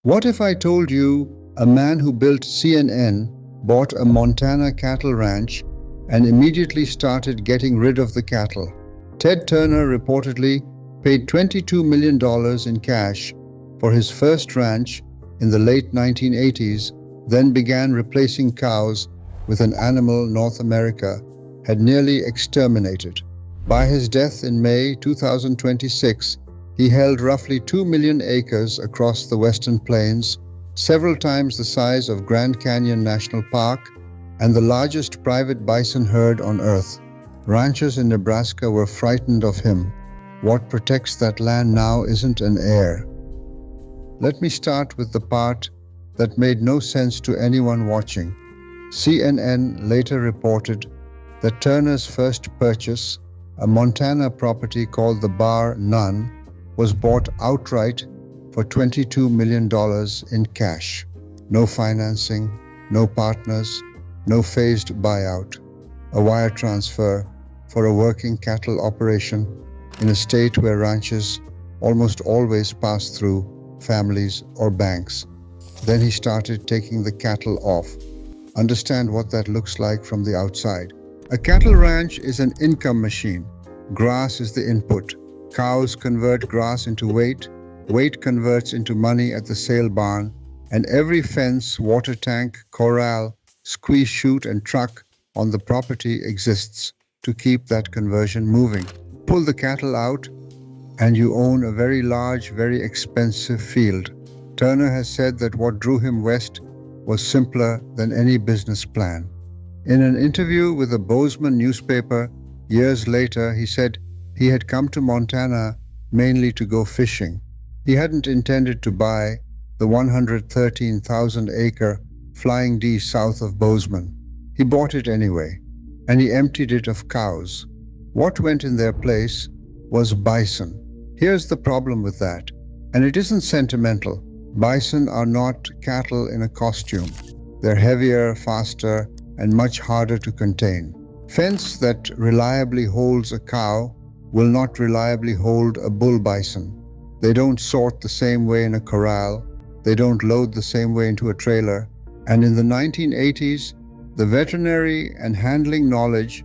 What if I told you a man who built CNN bought a Montana cattle ranch and immediately started getting rid of the cattle? Ted Turner reportedly paid $22 million in cash for his first ranch in the late 1980s, then began replacing cows with an animal North America had nearly exterminated. By his death in May 2026, he held roughly 2 million acres across the Western Plains, several times the size of Grand Canyon National Park, and the largest private bison herd on Earth. Ranchers in Nebraska were frightened of him. What protects that land now isn't an heir. Let me start with the part that made no sense to anyone watching. CNN later reported that Turner's first purchase, a Montana property called the Bar None, was bought outright for $22 million in cash. No financing, no partners, no phased buyout. A wire transfer for a working cattle operation in a state where ranches almost always pass through families or banks. Then he started taking the cattle off. Understand what that looks like from the outside. A cattle ranch is an income machine. Grass is the input. Cows convert grass into weight. Weight converts into money at the sale barn. And every fence, water tank, corral, squeeze chute, and truck on the property exists to keep that conversion moving. Pull the cattle out, and you own a very large, very expensive field. Turner has said that what drew him west was simpler than any business plan. In an interview with the Bozeman newspaper years later, he said he had come to Montana mainly to go fishing. He hadn't intended to buy the 113,000-acre Flying D south of Bozeman. He bought it anyway, and he emptied it of cows. What went in their place was bison. Here's the problem with that, and it isn't sentimental. Bison are not cattle in a costume. They're heavier, faster, and much harder to contain. Fence that reliably holds a cow will not reliably hold a bull bison. They don't sort the same way in a corral. They don't load the same way into a trailer. And in the 1980s, the veterinary and handling knowledge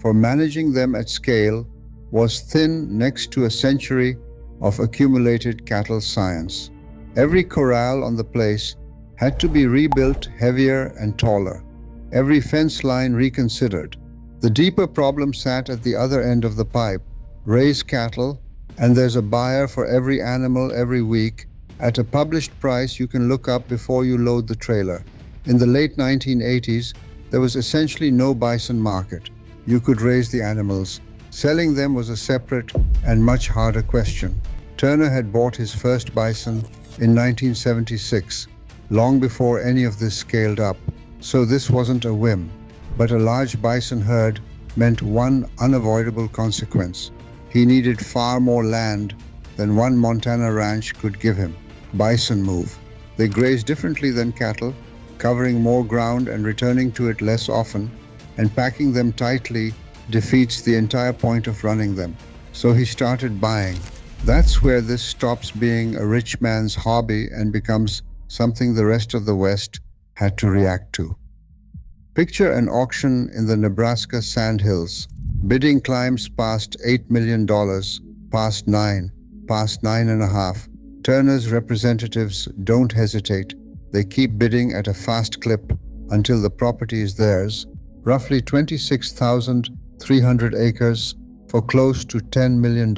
for managing them at scale was thin next to a century of accumulated cattle science. Every corral on the place had to be rebuilt heavier and taller. Every fence line reconsidered. The deeper problem sat at the other end of the pipe. Raise cattle, and there's a buyer for every animal every week at a published price you can look up before you load the trailer. In the late 1980s, there was essentially no bison market. You could raise the animals. Selling them was a separate and much harder question. Turner had bought his first bison in 1976, long before any of this scaled up. So this wasn't a whim. But a large bison herd meant one unavoidable consequence. He needed far more land than one Montana ranch could give him. Bison move. They graze differently than cattle, covering more ground and returning to it less often, and packing them tightly defeats the entire point of running them. So he started buying. That's where this stops being a rich man's hobby and becomes something the rest of the West had to react to. Picture an auction in the Nebraska sandhills. Bidding climbs past $8 million, past $9 million, past $9.5 million. Turner's representatives don't hesitate. They keep bidding at a fast clip until the property is theirs, roughly 26,300 acres, for close to $10 million.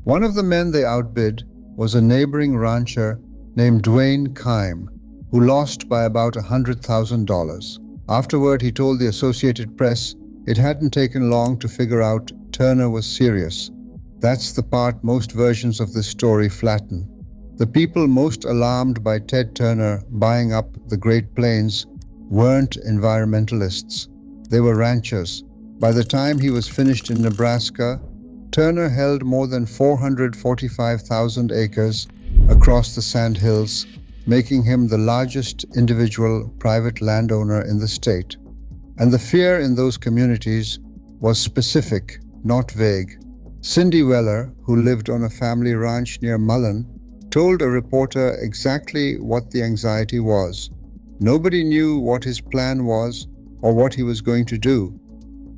One of the men they outbid was a neighboring rancher named Dwayne Kime, who lost by about $100,000. Afterward, he told the Associated Press it hadn't taken long to figure out Turner was serious. That's the part most versions of this story flatten. The people most alarmed by Ted Turner buying up the Great Plains weren't environmentalists. They were ranchers. By the time he was finished in Nebraska, Turner held more than 445,000 acres across the Sandhills, making him the largest individual private landowner in the state. And the fear in those communities was specific, not vague. Cindy Weller, who lived on a family ranch near Mullen, told a reporter exactly what the anxiety was. Nobody knew what his plan was or what he was going to do.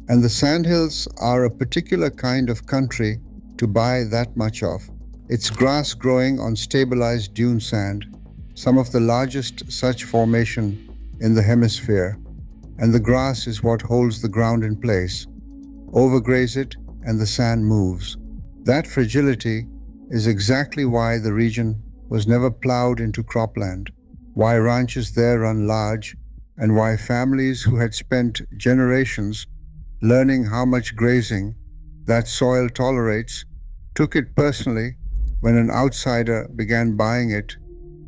And the sandhills are a particular kind of country to buy that much of. It's grass growing on stabilized dune sand, some of the largest such formation in the hemisphere, and the grass is what holds the ground in place. Overgraze it and the sand moves. That fragility is exactly why the region was never plowed into cropland, why ranches there run large, and why families who had spent generations learning how much grazing that soil tolerates took it personally when an outsider began buying it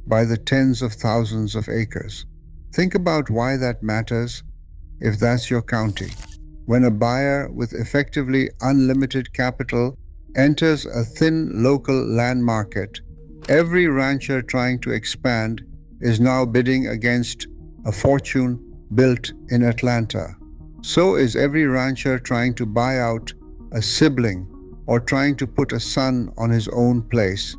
by the tens of thousands of acres. Think about why that matters if that's your county. When a buyer with effectively unlimited capital enters a thin local land market, every rancher trying to expand is now bidding against a fortune built in Atlanta. So is every rancher trying to buy out a sibling or trying to put a son on his own place.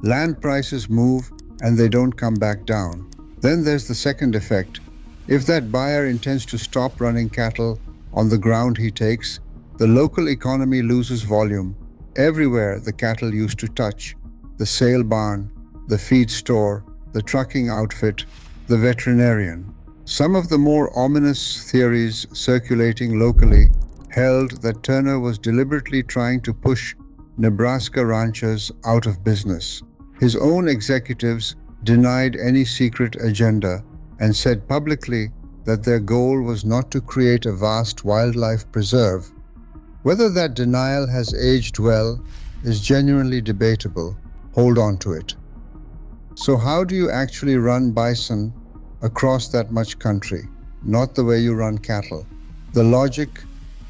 Land prices move and they don't come back down. Then there's the second effect. If that buyer intends to stop running cattle on the ground he takes, the local economy loses volume. Everywhere the cattle used to touch, the sale barn, the feed store, the trucking outfit, the veterinarian. Some of the more ominous theories circulating locally held that Turner was deliberately trying to push Nebraska ranchers out of business. His own executives denied any secret agenda and said publicly that their goal was not to create a vast wildlife preserve. Whether that denial has aged well is genuinely debatable. Hold on to it. So how do you actually run bison across that much country? Not the way you run cattle. The logic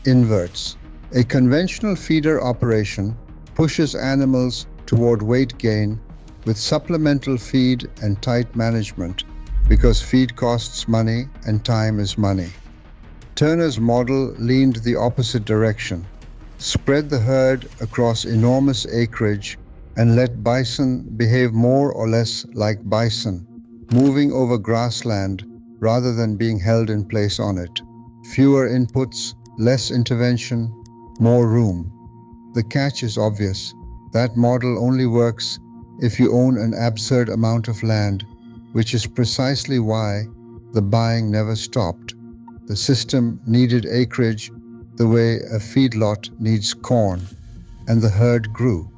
inverts. A conventional feeder operation pushes animals toward weight gain with supplemental feed and tight management because feed costs money and time is money. Turner's model leaned the opposite direction. Spread the herd across enormous acreage and let bison behave more or less like bison, moving over grassland rather than being held in place on it. Fewer inputs, less intervention, more room. The catch is obvious. That model only works if you own an absurd amount of land, which is precisely why the buying never stopped. The system needed acreage the way a feedlot needs corn, and the herd grew.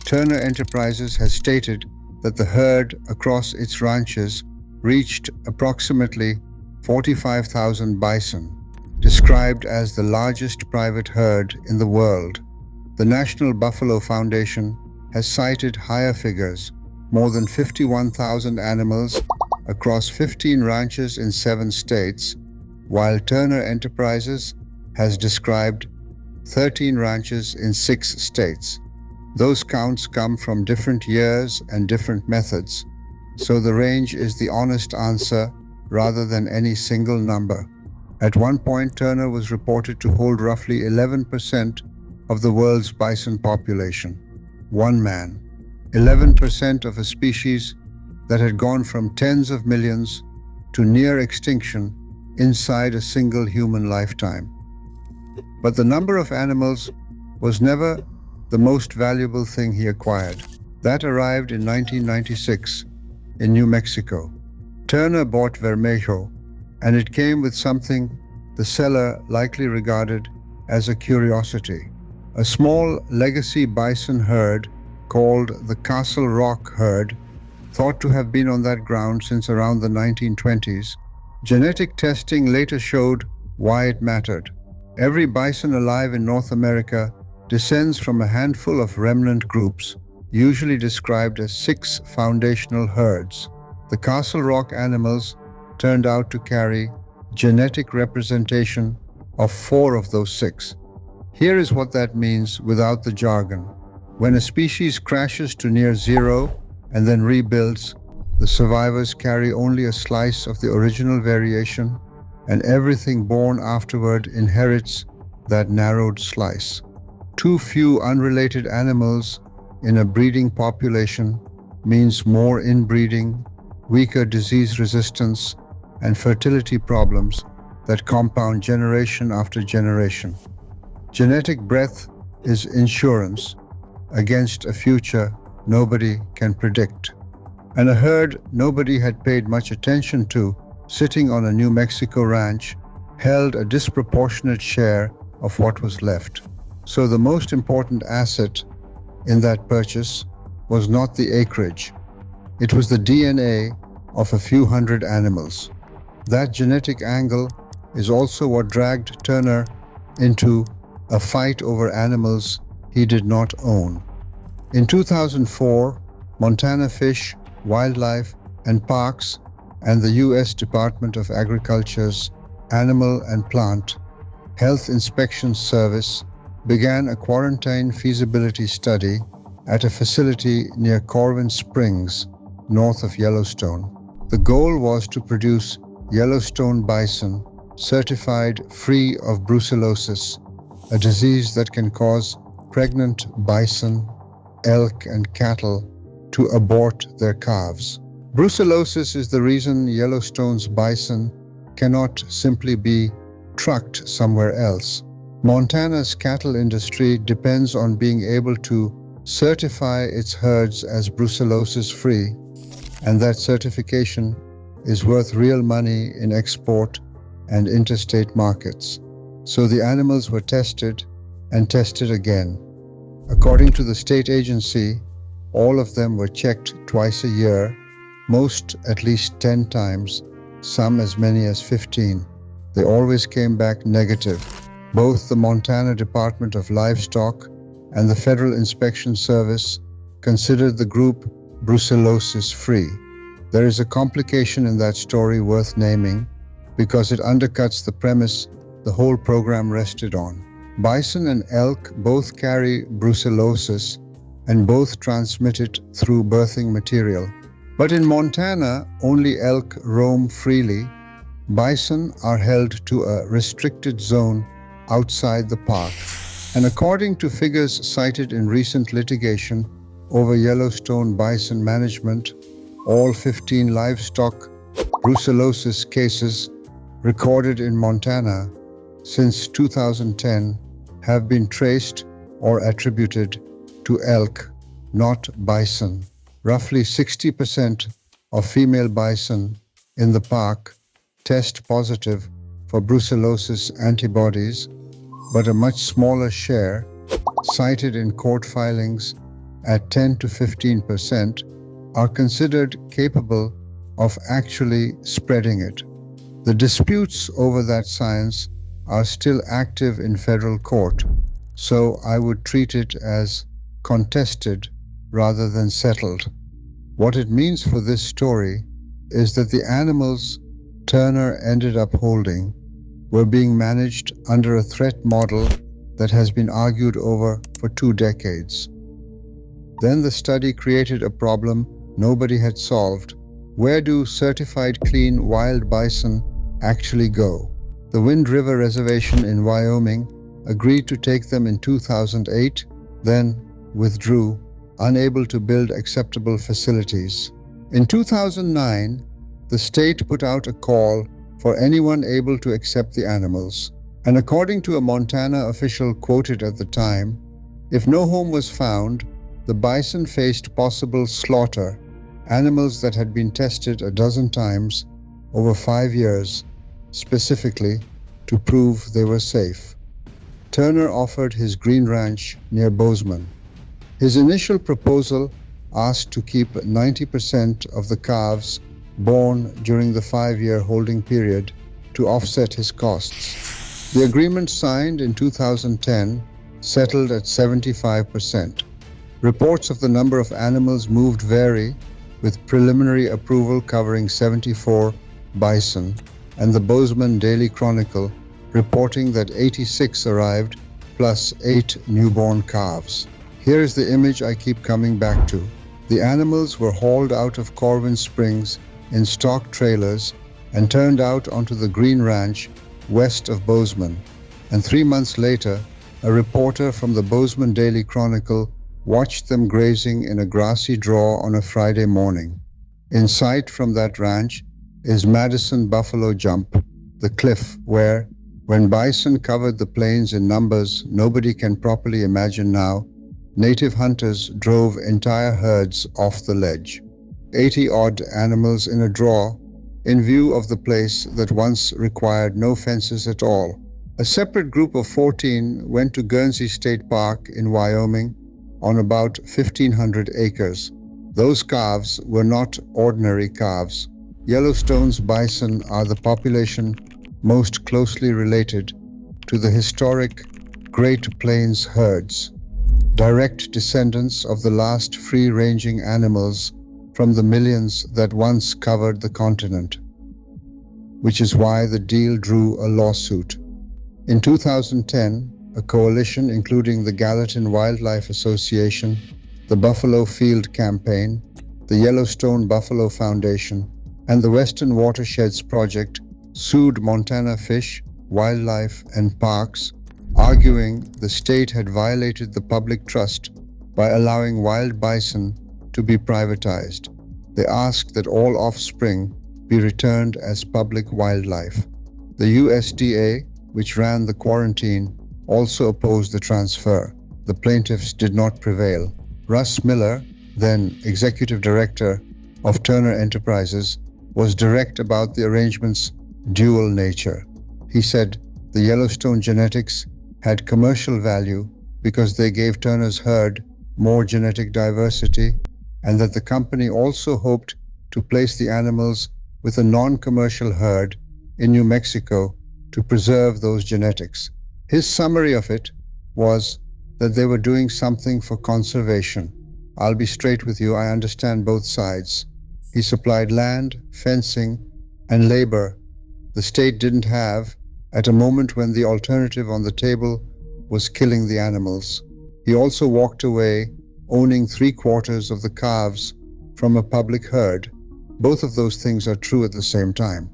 Turner Enterprises has stated that the herd across its ranches reached approximately 45,000 bison, described as the largest private herd in the world. The National Buffalo Foundation has cited higher figures, more than 51,000 animals across 15 ranches in 7 states, while Turner Enterprises has described 13 ranches in 6 states. Those counts come from different years and different methods, so the range is the honest answer rather than any single number. At one point, Turner was reported to hold roughly 11% of the world's bison population. One man. 11% of a species that had gone from tens of millions to near extinction inside a single human lifetime. But the number of animals was never the most valuable thing he acquired. That arrived in 1996 in New Mexico. Turner bought Vermejo, and it came with something the seller likely regarded as a curiosity. A small legacy bison herd called the Castle Rock herd, thought to have been on that ground since around the 1920s. Genetic testing later showed why it mattered. Every bison alive in North America descends from a handful of remnant groups, usually described as 6 foundational herds. The Castle Rock animals turned out to carry genetic representation of 4 of those 6. Here is what that means without the jargon. When a species crashes to near zero and then rebuilds, the survivors carry only a slice of the original variation, and everything born afterward inherits that narrowed slice. Too few unrelated animals in a breeding population means more inbreeding, weaker disease resistance, and fertility problems that compound generation after generation. Genetic breadth is insurance against a future nobody can predict. And a herd nobody had paid much attention to, sitting on a New Mexico ranch, held a disproportionate share of what was left. So the most important asset in that purchase was not the acreage. It was the DNA of a few hundred animals. That genetic angle is also what dragged Turner into a fight over animals he did not own. In 2004, Montana Fish, Wildlife and Parks and the U.S. Department of Agriculture's Animal and Plant Health Inspection Service began a quarantine feasibility study at a facility near Corwin Springs, north of Yellowstone. The goal was to produce Yellowstone bison certified free of brucellosis, a disease that can cause pregnant bison, elk, and cattle to abort their calves. Brucellosis is the reason Yellowstone's bison cannot simply be trucked somewhere else. Montana's cattle industry depends on being able to certify its herds as brucellosis-free, and that certification is worth real money in export and interstate markets. So the animals were tested and tested again. According to the state agency, all of them were checked twice a year, most at least 10 times, some as many as 15. They always came back negative. Both the Montana Department of Livestock and the Federal Inspection Service considered the group brucellosis-free. There is a complication in that story worth naming because it undercuts the premise the whole program rested on. Bison and elk both carry brucellosis and both transmit it through birthing material. But in Montana, only elk roam freely. Bison are held to a restricted zone outside the park. And according to figures cited in recent litigation over Yellowstone bison management, all 15 livestock brucellosis cases recorded in Montana since 2010 have been traced or attributed to elk, not bison. Roughly 60% of female bison in the park test positive for brucellosis antibodies, but a much smaller share, cited in court filings at 10 to 15%, are considered capable of actually spreading it. The disputes over that science are still active in federal court, so I would treat it as contested rather than settled. What it means for this story is that the animals Turner ended up holding were being managed under a threat model that has been argued over for 2 decades. Then the study created a problem nobody had solved. Where do certified clean wild bison actually go? The Wind River Reservation in Wyoming agreed to take them in 2008, then withdrew, unable to build acceptable facilities. In 2009, the state put out a call for anyone able to accept the animals. And according to a Montana official quoted at the time, if no home was found, the bison faced possible slaughter, animals that had been tested a dozen times over 5 years, specifically to prove they were safe. Turner offered his green ranch near Bozeman. His initial proposal asked to keep 90% of the calves born during the 5-year holding period to offset his costs. The agreement signed in 2010 settled at 75%. Reports of the number of animals moved vary, with preliminary approval covering 74 bison, and the Bozeman Daily Chronicle reporting that 86 arrived, plus 8 newborn calves. Here is the image I keep coming back to. The animals were hauled out of Corwin Springs in stock trailers and turned out onto the Green Ranch west of Bozeman. And 3 months later, a reporter from the Bozeman Daily Chronicle watched them grazing in a grassy draw on a Friday morning. In sight from that ranch is Madison Buffalo Jump, the cliff where, when bison covered the plains in numbers nobody can properly imagine now, native hunters drove entire herds off the ledge. 80-odd animals in a draw, in view of the place that once required no fences at all. A separate group of 14 went to Guernsey State Park in Wyoming on about 1,500 acres. Those calves were not ordinary calves. Yellowstone's bison are the population most closely related to the historic Great Plains herds, direct descendants of the last free-ranging animals from the millions that once covered the continent, which is why the deal drew a lawsuit. In 2010, a coalition including the Gallatin Wildlife Association, the Buffalo Field Campaign, the Yellowstone Buffalo Foundation, and the Western Watersheds Project sued Montana Fish, Wildlife, and Parks, arguing the state had violated the public trust by allowing wild bison to be privatized. They asked that all offspring be returned as public wildlife. The USDA, which ran the quarantine, also opposed the transfer. The plaintiffs did not prevail. Russ Miller, then executive director of Turner Enterprises, was direct about the arrangement's dual nature. He said the Yellowstone genetics had commercial value because they gave Turner's herd more genetic diversity, and that the company also hoped to place the animals with a non-commercial herd in New Mexico to preserve those genetics. His summary of it was that they were doing something for conservation. I'll be straight with you, I understand both sides. He supplied land, fencing, and labor the state didn't have at a moment when the alternative on the table was killing the animals. He also walked away owning 3/4 of the calves from a public herd. Both of those things are true at the same time.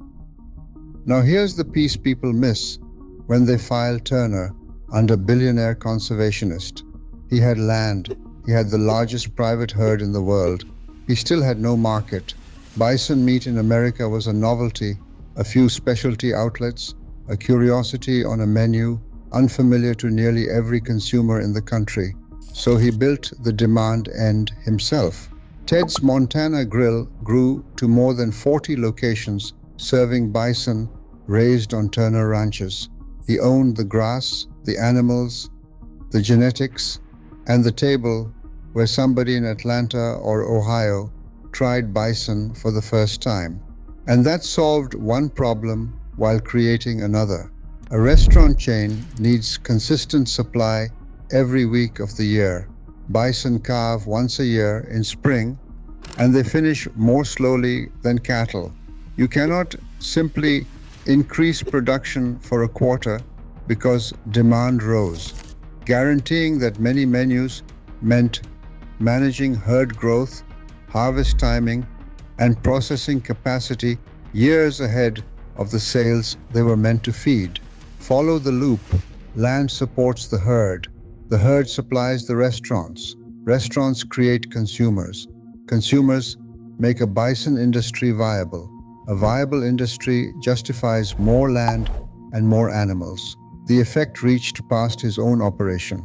Now here's the piece people miss when they file Turner under billionaire conservationist. He had land. He had the largest private herd in the world. He still had no market. Bison meat in America was a novelty, a few specialty outlets, a curiosity on a menu, unfamiliar to nearly every consumer in the country. So he built the demand end himself. Ted's Montana Grill grew to more than 40 locations serving bison raised on Turner ranches. He owned the grass, the animals, the genetics, and the table where somebody in Atlanta or Ohio tried bison for the first time. And that solved one problem while creating another. A restaurant chain needs consistent supply every week of the year. Bison calve once a year in spring, and they finish more slowly than cattle. You cannot simply increase production for a quarter because demand rose. Guaranteeing that many menus meant managing herd growth, harvest timing, and processing capacity years ahead of the sales they were meant to feed. Follow the loop. Land supports the herd. The herd supplies the restaurants. Restaurants create consumers. Consumers make a bison industry viable. A viable industry justifies more land and more animals. The effect reached past his own operation.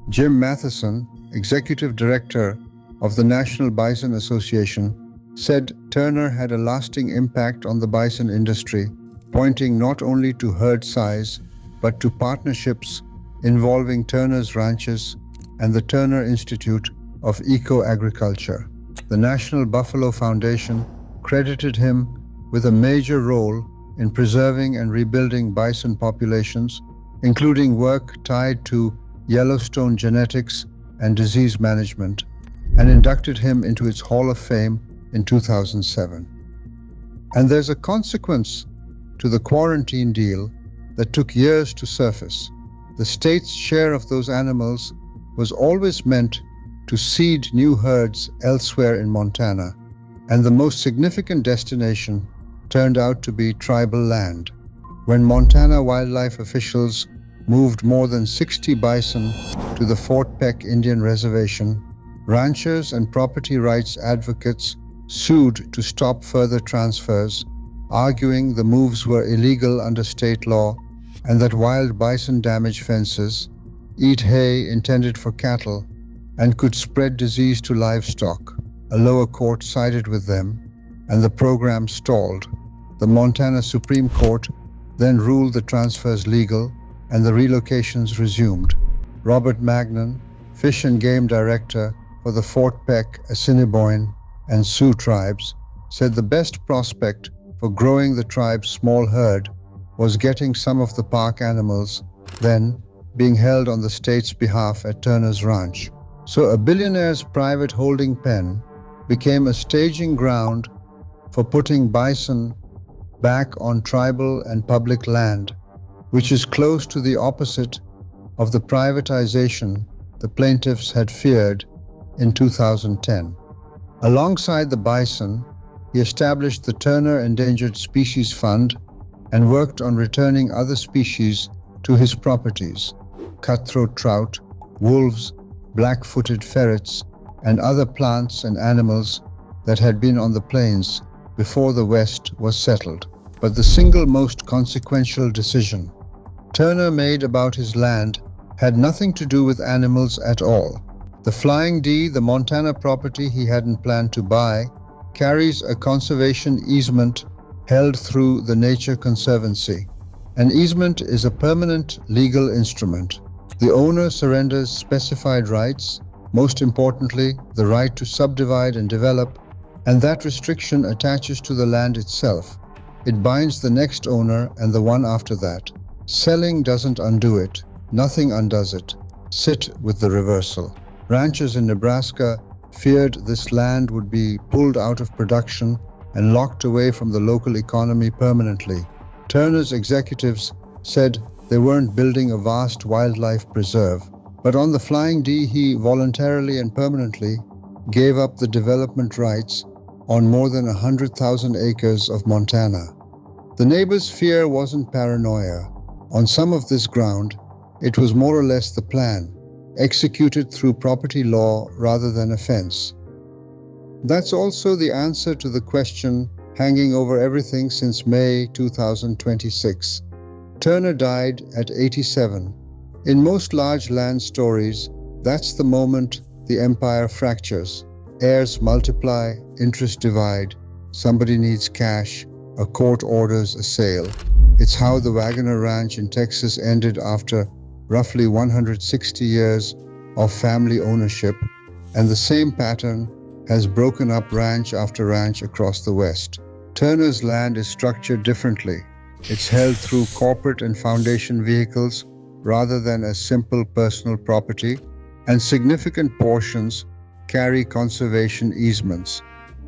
Jim Matheson, executive director of the National Bison Association, said Turner had a lasting impact on the bison industry, pointing not only to herd size, but to partnerships involving Turner's ranches and the Turner Institute of Eco-Agriculture. The National Buffalo Foundation credited him with a major role in preserving and rebuilding bison populations, including work tied to Yellowstone genetics and disease management, and inducted him into its Hall of Fame in 2007. And there's a consequence to the quarantine deal that took years to surface. The state's share of those animals was always meant to seed new herds elsewhere in Montana, and the most significant destination turned out to be tribal land. When Montana wildlife officials moved more than 60 bison to the Fort Peck Indian Reservation, ranchers and property rights advocates sued to stop further transfers, arguing the moves were illegal under state law and that wild bison damage fences, eat hay intended for cattle, and could spread disease to livestock. A lower court sided with them, and the program stalled. The Montana Supreme Court then ruled the transfers legal, and the relocations resumed. Robert Magnan, Fish and Game Director for the Fort Peck, Assiniboine, and Sioux tribes, said the best prospect for growing the tribe's small herd was getting some of the park animals, then being held on the state's behalf at Turner's Ranch. So a billionaire's private holding pen became a staging ground for putting bison back on tribal and public land, which is close to the opposite of the privatization the plaintiffs had feared in 2010. Alongside the bison, he established the Turner Endangered Species Fund and worked on returning other species to his properties: cutthroat trout, wolves, black-footed ferrets, and other plants and animals that had been on the plains before the West was settled. But the single most consequential decision Turner made about his land had nothing to do with animals at all. The Flying D, the Montana property he hadn't planned to buy, carries a conservation easement held through the Nature Conservancy. An easement is a permanent legal instrument. The owner surrenders specified rights, most importantly, the right to subdivide and develop, and that restriction attaches to the land itself. It binds the next owner and the one after that. Selling doesn't undo it. Nothing undoes it. Sit with the reversal. Ranchers in Nebraska feared this land would be pulled out of production and locked away from the local economy permanently. Turner's executives said they weren't building a vast wildlife preserve, but on the Flying D, he voluntarily and permanently gave up the development rights on more than 100,000 acres of Montana. The neighbors' fear wasn't paranoia. On some of this ground, it was more or less the plan, executed through property law rather than a fence. That's also the answer to the question hanging over everything since May 2026. Turner died at 87. In most large land stories, that's the moment the empire fractures. Heirs multiply, interests divide, somebody needs cash, a court orders a sale. It's how the Wagoner Ranch in Texas ended after roughly 160 years of family ownership, and the same pattern has broken up ranch after ranch across the West. Turner's land is structured differently. It's held through corporate and foundation vehicles rather than as simple personal property, and significant portions carry conservation easements.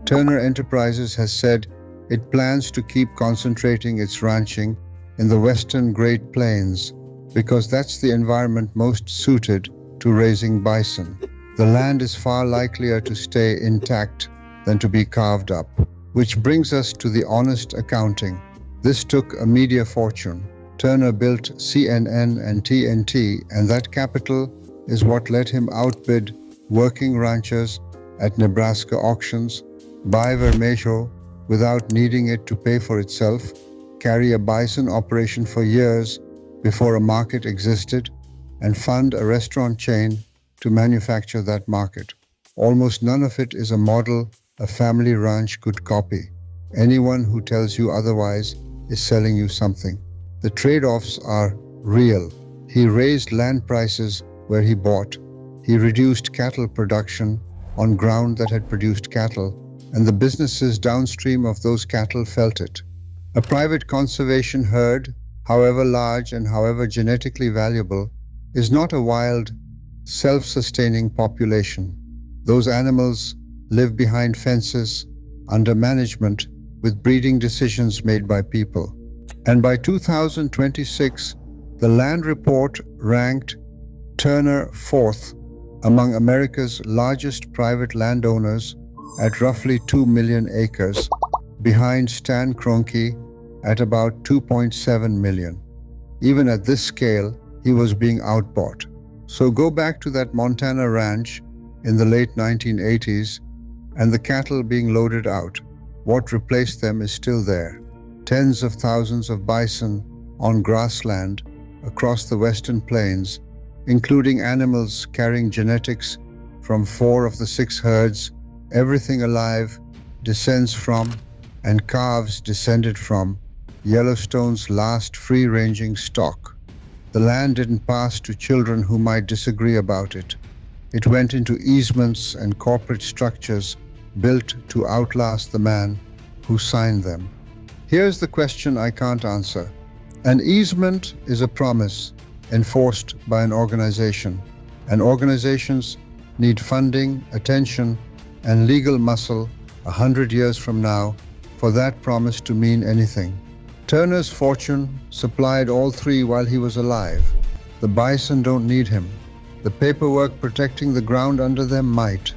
Turner Enterprises has said it plans to keep concentrating its ranching in the western Great Plains because that's the environment most suited to raising bison. The land is far likelier to stay intact than to be carved up. Which brings us to the honest accounting. This took a media fortune. Turner built CNN and TNT, and that capital is what let him outbid working ranchers at Nebraska auctions, buy Vermejo without needing it to pay for itself, carry a bison operation for years before a market existed, and fund a restaurant chain to manufacture that market. Almost none of it is a model a family ranch could copy. Anyone who tells you otherwise is selling you something. The trade-offs are real. He raised land prices where he bought. He reduced cattle production on ground that had produced cattle, and the businesses downstream of those cattle felt it. A private conservation herd, however large and however genetically valuable, is not a wild, self-sustaining population. Those animals live behind fences, under management, with breeding decisions made by people. And by 2026, the Land Report ranked Turner fourth among America's largest private landowners at roughly 2 million acres, behind Stan Kroenke at about 2.7 million. Even at this scale, he was being outbought. So go back to that Montana ranch in the late 1980s and the cattle being loaded out. What replaced them is still there. Tens of thousands of bison on grassland across the western plains, including animals carrying genetics from 4 of the 6 herds. Everything alive descends from, and calves descended from, Yellowstone's last free-ranging stock. The land didn't pass to children who might disagree about it. It went into easements and corporate structures built to outlast the man who signed them. Here's the question I can't answer. An easement is a promise enforced by an organization, and organizations need funding, attention, and legal muscle 100 years from now for that promise to mean anything. Turner's fortune supplied all 3 while he was alive. The bison don't need him. The paperwork protecting the ground under them might.